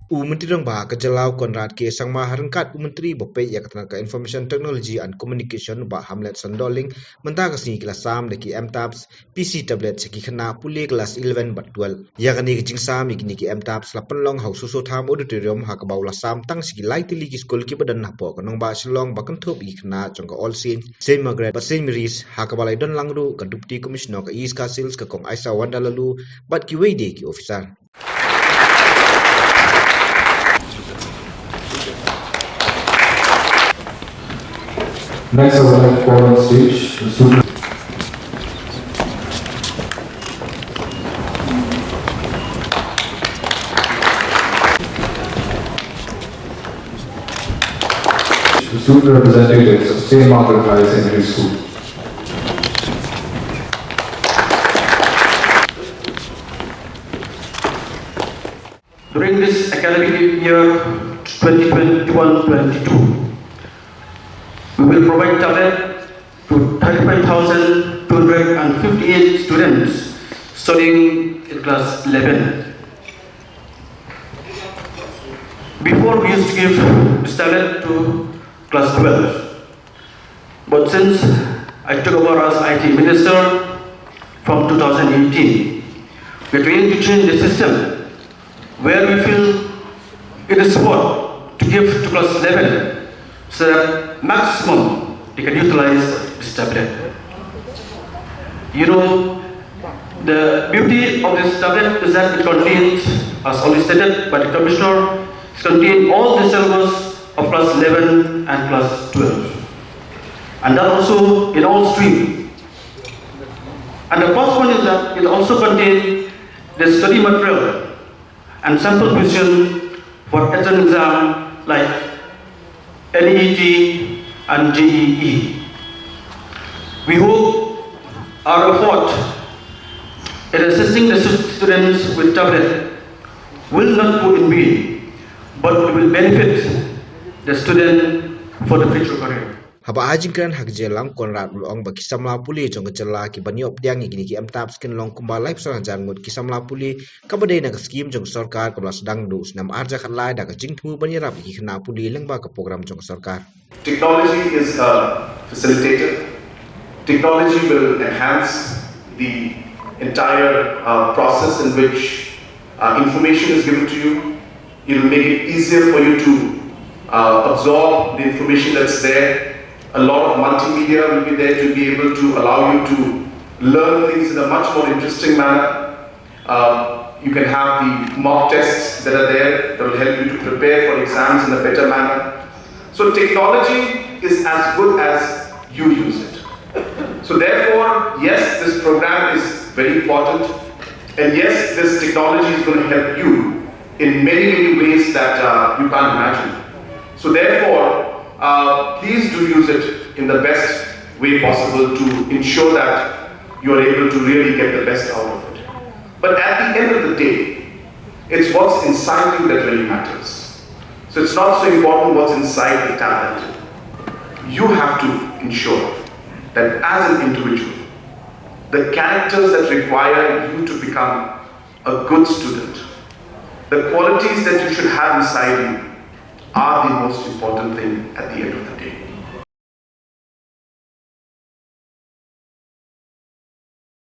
Menteri Bah Kejelau Konrad K. Sangma Harengkat Menteri Bopei Yakatangka Information Technology and Communication Bah Hamlet Sandoling mentah kesini kelas SAM deki MTAPS PC tablet seki khynnah pule kelas 11 bat 12 yakani kejing SAM ikini ki MTAPS la penlong hau susu tham auditorium ha kabau la SAM tang seki lai tili ki skul ki badan napo kanong ba silong ba kanthop i khynnah jongka all scene Saint Margaret but Saint Mary's ha kabalai don langru kan dupti commissioner ka East Castles ka kong Aisa Wandalalu bat ki weide ki officer. Next, I would like to call on stage the student. The student representatives of St. Margaret High Secondary School. During this academic year 2021-22, we will provide tablet to 35,258 students studying in class 11. Before we used to give this tablet to class 12, but since I took over as IT Minister from 2018, we are trying to change the system where we feel it is worth to give to class 11 so that maximum they can utilize this tablet. You know, the beauty of this tablet is that it contains, as already stated by the Commissioner, it contains all the syllabus of class 11 and class 12. And that also in all streams. And the first one is that it also contains the study material and sample question for exam like NET and JEE. We hope our effort in assisting the students with tablet will not go in vain, but it will benefit the student for the future career. Haba hajingkan hak jelang Konrad Long bagi samla puli jong kecela ki baniop diang igini ki MTAPS ken long kumba live soran jangut ki samla puli kabade na skim jong sorkar kabla sedang du senam arja kan lai da jingthu banirap ki khynnah puli lengba ka program jong sorkar. Technology is a facilitator. Technology will enhance the entire process in which information is given to you. It will make it easier for you to absorb the information that's there. A lot of multimedia will be there to be able to allow you to learn things in a much more interesting manner. You can have the mock tests that are there that will help you to prepare for exams in a better manner. So technology is as good as you use it. So therefore, yes, this program is very important, and yes, this technology is going to help you in many, many ways that you can't imagine. So therefore, please do use it in the best way possible to ensure that you are able to really get the best out of it. But at the end of the day, it's what's inside you that really matters. So it's not so important what's inside the tablet. You have to ensure that as an individual, the characters that require you to become a good student, the qualities that you should have inside you, are the most important thing at the end of the day.